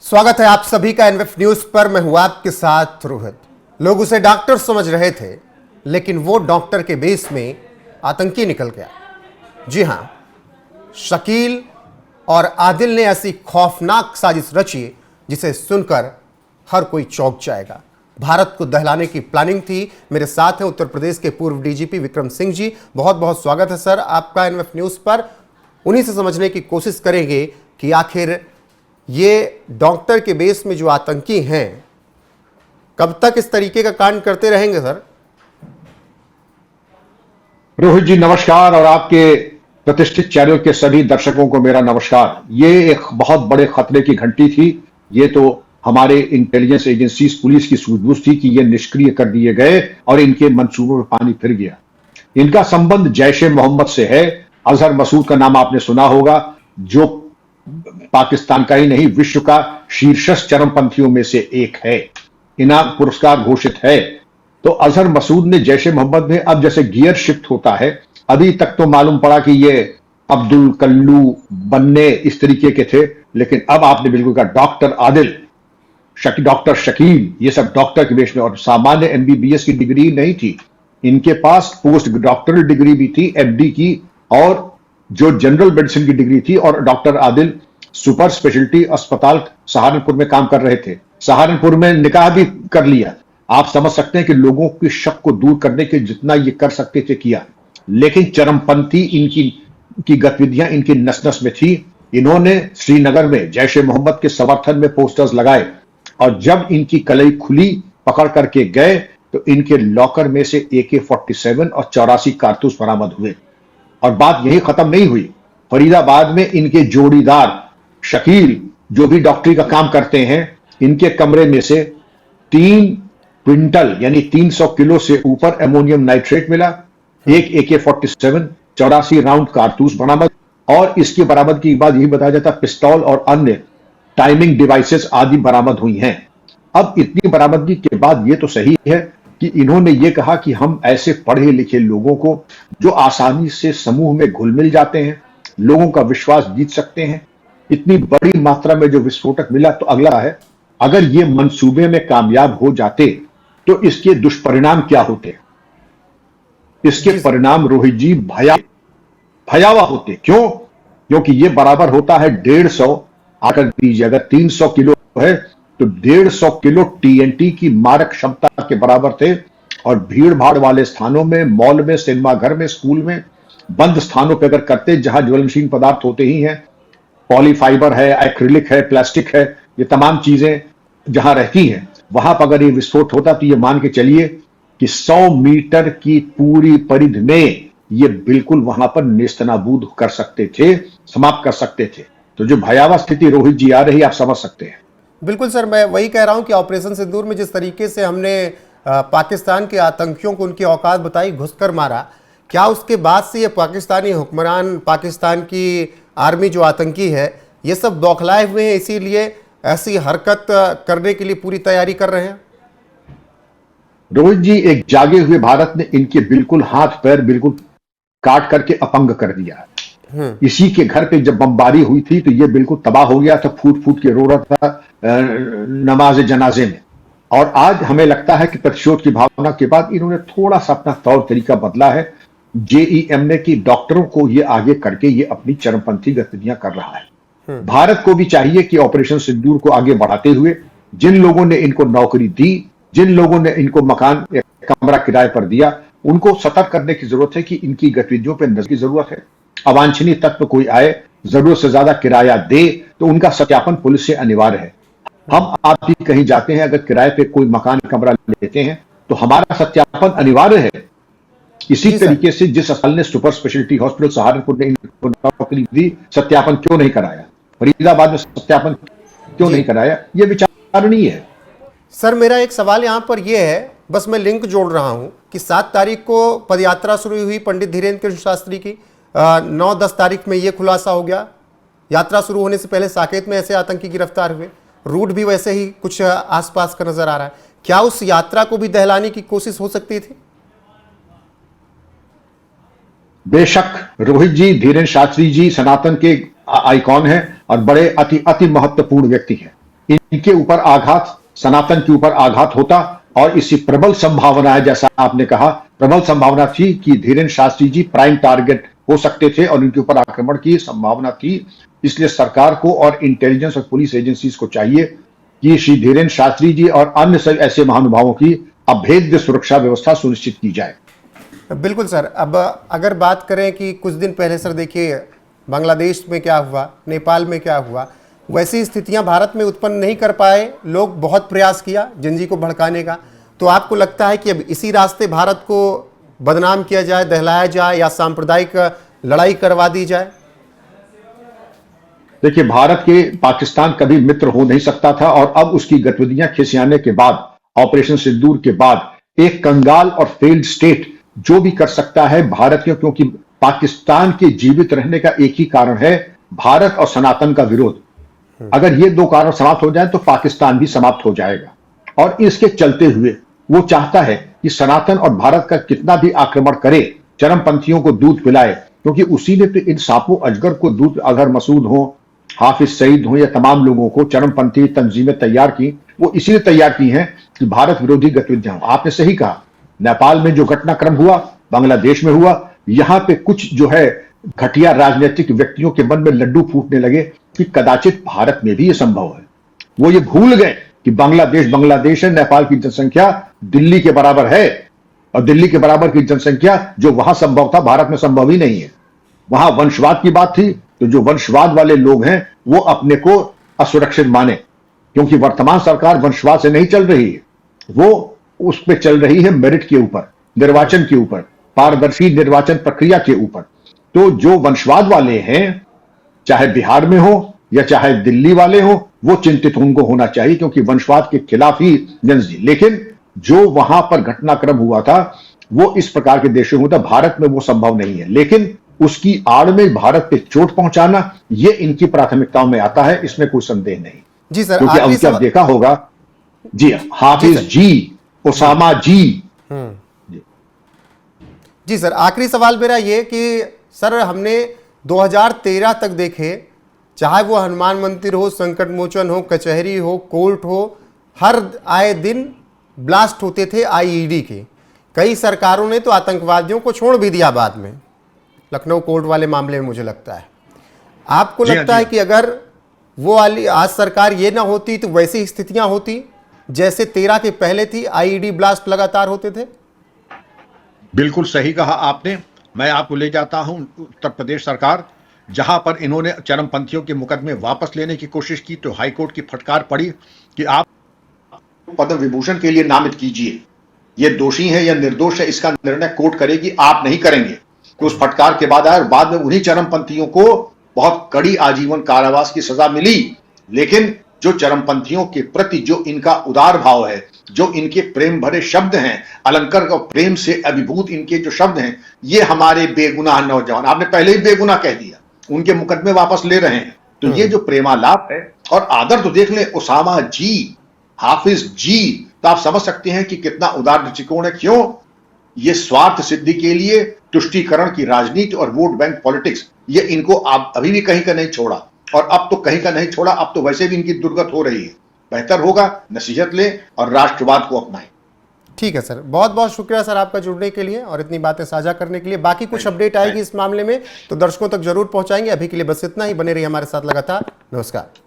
स्वागत है आप सभी का एनएफ न्यूज पर। मैं हूं आपके साथ रोहित। लोग उसे डॉक्टर समझ रहे थे, लेकिन वो डॉक्टर के बेस में आतंकी निकल गया। जी हां, शकील और आदिल ने ऐसी खौफनाक साजिश रची जिसे सुनकर हर कोई चौंक जाएगा। भारत को दहलाने की प्लानिंग थी। मेरे साथ हैं उत्तर प्रदेश के पूर्व डीजीपी विक्रम सिंह जी। बहुत बहुत स्वागत है सर आपका एनएफ न्यूज पर। उन्हीं से समझने की कोशिश करेंगे कि आखिर ये डॉक्टर के बेस में जो आतंकी हैं कब तक इस तरीके का कांड करते रहेंगे सर? रोहित जी नमस्कार, और आपके प्रतिष्ठित चैनल के सभी दर्शकों को मेरा नमस्कार। ये एक बहुत बड़े खतरे की घंटी थी। ये तो हमारे इंटेलिजेंस एजेंसीज, पुलिस की सूझबूझ थी कि ये निष्क्रिय कर दिए गए और इनके मंसूबों में पानी फिर गया। इनका संबंध जैश ए मोहम्मद से है। अजहर मसूद का नाम आपने सुना होगा, जो पाकिस्तान का ही नहीं विश्व का शीर्षस्थ चरमपंथियों में से एक है। इनाम पुरस्कार घोषित है। तो अजहर मसूद ने जैश ए मोहम्मद में अब जैसे गियर शिफ्ट होता है, अभी तक तो मालूम पड़ा कि ये अब्दुल, कल्लू, बन्ने इस तरीके के थे, लेकिन अब आपने बिल्कुल कहा डॉक्टर आदिल, डॉक्टर शकील, ये सब डॉक्टर के बेस में। और सामान्य एमबीबीएस की डिग्री नहीं थी, इनके पास पोस्ट डॉक्टरल डिग्री भी थी, एमडी की, और जो जनरल मेडिसिन की डिग्री थी। और डॉक्टर आदिल सुपर स्पेशलिटी अस्पताल सहारनपुर में काम कर रहे थे। सहारनपुर में निकाह भी कर लिया। आप समझ सकते हैं कि लोगों के शक को दूर करने के जितना ये कर सकते थे किया, लेकिन चरमपंथी इनकी गतिविधियां इनकी नस नस में थी। इन्होंने श्रीनगर में जैश ए मोहम्मद के समर्थन में पोस्टर्स लगाए, और जब इनकी कलई खुली, पकड़ करके गए, तो इनके लॉकर में से AK-47 और 84 कारतूस बरामद हुए। और बात यही खत्म नहीं हुई। फरीदाबाद में इनके जोड़ीदार शकील, जो भी डॉक्टरी का काम करते हैं, इनके कमरे में से 3 क्विंटल यानी 300 किलो से ऊपर एमोनियम नाइट्रेट मिला। एक AK-47, 84 राउंड कारतूस बरामद। और इसकी बरामदगी के बाद यही बताया जाता पिस्तौल और अन्य टाइमिंग डिवाइसेस आदि बरामद हुई हैं। अब इतनी बरामदगी के बाद यह तो सही है कि इन्होंने ये कहा कि हम ऐसे पढ़े लिखे लोगों को, जो आसानी से समूह में घुल मिल जाते हैं, लोगों का विश्वास जीत सकते हैं, इतनी बड़ी मात्रा में जो विस्फोटक मिला, तो अगला है अगर ये मंसूबे में कामयाब हो जाते तो इसके दुष्परिणाम क्या होते? इसके परिणाम रोहित जी भयावह होते। क्यों? क्योंकि ये बराबर होता है 150, आकर दीजिए, अगर 300 किलो है तो 150 किलो TNT की मारक क्षमता के बराबर थे। और भीड़ भाड़ वाले स्थानों में, मॉल में, सिनेमा घर में, स्कूल में, बंद स्थानों पर अगर करते, जहां ज्वलनशील पदार्थ होते ही हैं, पॉलीफाइबर है, एक्रिलिक है, प्लास्टिक है, ये तमाम चीजें जहां रहती हैं, वहां पर अगर ये विस्फोट होता तो ये मान के चलिए कि 100 मीटर की पूरी परिधि में ये बिल्कुल वहां पर नेस्तनाबूद कर सकते थे, समाप्त कर सकते थे। तो जो भयावह स्थिति रोहित जी आ रही, आप समझ सकते हैं। बिल्कुल सर, मैं वही कह रहा हूं कि ऑपरेशन सिंदूर में जिस तरीके से हमने पाकिस्तान के आतंकियों को उनकी औकात बताई, घुसकर मारा, क्या उसके बाद से ये पाकिस्तानी हुक्मरान, पाकिस्तान की आर्मी जो आतंकी है, ये सब बौखलाए हुए हैं, इसीलिए ऐसी हरकत करने के लिए पूरी तैयारी कर रहे हैं? रोहित जी, एक जागे हुए भारत ने इनके बिल्कुल हाथ पैर बिल्कुल काट करके अपंग कर दिया। इसी के घर पे जब बमबारी हुई थी तो ये बिल्कुल तबाह हो गया था, फूट फूट के रो रहा था नमाज जनाजे में। और आज हमें लगता है कि प्रतिशोध की भावना के बाद इन्होंने थोड़ा सा अपना तौर तरीका बदला है। JEM ने कि डॉक्टरों को ये आगे करके ये अपनी चरमपंथी गतिविधियां कर रहा है। भारत को भी चाहिए कि ऑपरेशन सिंदूर को आगे बढ़ाते हुए जिन लोगों ने इनको नौकरी दी, जिन लोगों ने इनको मकान या कमरा किराए पर दिया, उनको सतर्क करने की जरूरत है कि इनकी गतिविधियों पर नजर की जरूरत है। अवांछनीय तत्व कोई आए, जरूरत से ज्यादा किराया दे, तो उनका सत्यापन पुलिस से अनिवार्य है। हम आप भी कहीं जाते हैं, अगर किराए पे कोई मकान कमरा लेते हैं तो हमारा सत्यापन अनिवार्य है। इसी तरीके से जिस अस्पताल ने सुपर स्पेशलिटी हॉस्पिटल सहारनपुर ने इनको नौकरी दी, सत्यापन क्यों नहीं कराया? फरीदाबाद में सत्यापन क्यों नहीं कराया? यह विचारणीय है। सर, मेरा एक सवाल यहाँ पर यह है, बस मैं लिंक जोड़ रहा हूँ कि 7 तारीख को पदयात्रा शुरू हुई पंडित धीरेन्द्र कृष्ण शास्त्री की, 9-10 तारीख में ये खुलासा हो गया। यात्रा शुरू होने से पहले साकेत में ऐसे आतंकी गिरफ्तार हुए, रूट भी वैसे ही कुछ आसपास का नजर आ रहा है। क्या उस यात्रा को भी दहलाने की कोशिश हो सकती थी? बेशक रोहित जी, धीरेन्द्र शास्त्री जी सनातन के आइकॉन हैं और बड़े अति महत्वपूर्ण व्यक्ति हैं। इनके ऊपर आघात, सनातन के ऊपर आघात होता। और इसी प्रबल संभावना है, जैसा आपने कहा, प्रबल संभावना थी कि धीरेन्द्र शास्त्री जी प्राइम टारगेट हो सकते थे और इनके ऊपर आक्रमण की संभावना थी। इसलिए सरकार को और इंटेलिजेंस और पुलिस एजेंसीज को चाहिए कि श्री धीरेन्द्र शास्त्री जी और अन्य सब ऐसे महानुभावों की अभेद्य सुरक्षा व्यवस्था सुनिश्चित की जाए। बिल्कुल सर। अब अगर बात करें कि कुछ दिन पहले सर देखिए बांग्लादेश में क्या हुआ, नेपाल में क्या हुआ, वैसी स्थितियां भारत में उत्पन्न नहीं कर पाए लोग। बहुत प्रयास किया जिंजी को भड़काने का। तो आपको लगता है कि अब इसी रास्ते भारत को बदनाम किया जाए, दहलाया जाए या सांप्रदायिक लड़ाई करवा दी जाए? देखिए, भारत के पाकिस्तान कभी मित्र हो नहीं सकता था और अब उसकी गतिविधियां खिसियाने के बाद, ऑपरेशन सिंदूर के बाद एक कंगाल और फेल्ड स्टेट जो भी कर सकता है भारत के, क्योंकि पाकिस्तान के जीवित रहने का एक ही कारण है, भारत और सनातन का विरोध। अगर ये दो कारण समाप्त हो जाए तो पाकिस्तान भी समाप्त हो जाएगा। और इसके चलते हुए वो चाहता है कि सनातन और भारत का कितना भी आक्रमण करे, चरमपंथियों को दूध पिलाए, क्योंकि उसी ने तो इन सांपों अजगर को दूध, अगर मसूद हो, हाफिज सईद हो, या तमाम लोगों को चरमपंथी तंजीमें तैयार की, वो इसीलिए तैयार की हैं कि भारत विरोधी गतिविधियां। आपने सही कहा, नेपाल में जो घटनाक्रम हुआ, बांग्लादेश में हुआ, यहां पे कुछ जो है घटिया राजनीतिक व्यक्तियों के मन में लड्डू फूटने लगे कि कदाचित भारत में भी यह संभव है। वो ये भूल गए कि बांग्लादेश है, नेपाल की जनसंख्या दिल्ली के बराबर है, और दिल्ली के बराबर की जनसंख्या जो वहां संभव था भारत में संभव ही नहीं है। वहां वंशवाद की बात थी, तो जो वंशवाद वाले लोग हैं वो अपने को असुरक्षित माने, क्योंकि वर्तमान सरकार वंशवाद से नहीं चल रही है, वो उस पर चल रही है मेरिट के ऊपर, निर्वाचन के ऊपर, पारदर्शी निर्वाचन प्रक्रिया के ऊपर। तो जो वंशवाद वाले हैं, चाहे बिहार में हो या चाहे दिल्ली वाले हो, वो चिंतित उनको होना चाहिए, क्योंकि वंशवाद के खिलाफ ही जनजी। लेकिन जो वहां पर घटनाक्रम हुआ था वो इस प्रकार के देशों में था, भारत में वो संभव नहीं है। लेकिन उसकी आड़ में भारत पे चोट पहुंचाना, ये इनकी प्राथमिकताओं में आता है, इसमें कोई संदेह नहीं। जी सर, क्योंकि अब क्या देखा होगा जी, हाफिज जी, ओसामा जी। जी सर, आखिरी सवाल मेरा ये कि सर हमने 2013 तक देखे, चाहे वो हनुमान मंदिर हो, संकट मोचन हो, कचहरी हो, कोर्ट हो, हर आए दिन ब्लास्ट होते थे आईईडी के। कई सरकारों ने तो आतंकवादियों को छोड़ भी दिया बाद में, लखनऊ कोर्ट वाले मामले में मुझे लगता है। आपको लगता है कि अगर वो वाली आज सरकार ये ना होती तो वैसी स्थितियां होती जैसे 13 के पहले थी, आईईडी ब्लास्ट लगातार होते थे? बिल्कुल सही कहा आपने। मैं आपको ले जाता हूं उत्तर प्रदेश सरकार, जहां पर इन्होंने चरमपंथियों के मुकदमे वापस लेने की कोशिश की तो हाईकोर्ट की फटकार पड़ी कि आप पद्म विभूषण के लिए नामित कीजिए, ये दोषी है या निर्दोष है इसका निर्णय कोर्ट करेगी, आप नहीं करेंगे। तो उस फटकार के बाद आया और बाद में उन्हीं चरमपंथियों को बहुत कड़ी आजीवन कारावास की सजा मिली। लेकिन जो चरमपंथियों के प्रति जो इनका उदार भाव है, जो इनके प्रेम भरे शब्द हैं, अलंकार और प्रेम से अभिभूत इनके जो शब्द हैं, ये हमारे बेगुनाह नौजवान, आपने पहले ही बेगुनाह कह दिया, उनके मुकदमे वापस ले रहे हैं। तो ये जो प्रेमालाप है और आदर, तो देख ले ओसामा जी, हाफिज जी, तो आप समझ सकते हैं कि कितना उदार दृष्टिकोण है। क्यों? ये स्वार्थ सिद्धि के लिए तुष्टीकरण की राजनीति और वोट बैंक पॉलिटिक्स, ये इनको आप अभी भी कहीं का नहीं छोड़ा, और अब तो कहीं का नहीं छोड़ा, अब तो वैसे भी इनकी दुर्गत हो रही है। बेहतर होगा नसीहत लें और राष्ट्रवाद को अपनाएं। ठीक है सर, बहुत बहुत शुक्रिया सर आपका जुड़ने के लिए और इतनी बातें साझा करने के लिए। बाकी कुछ अपडेट आएगी इस मामले में तो दर्शकों तक जरूर पहुंचाएंगे। अभी के लिए बस इतना ही, बने रहिए हमारे साथ लगातार। नमस्कार।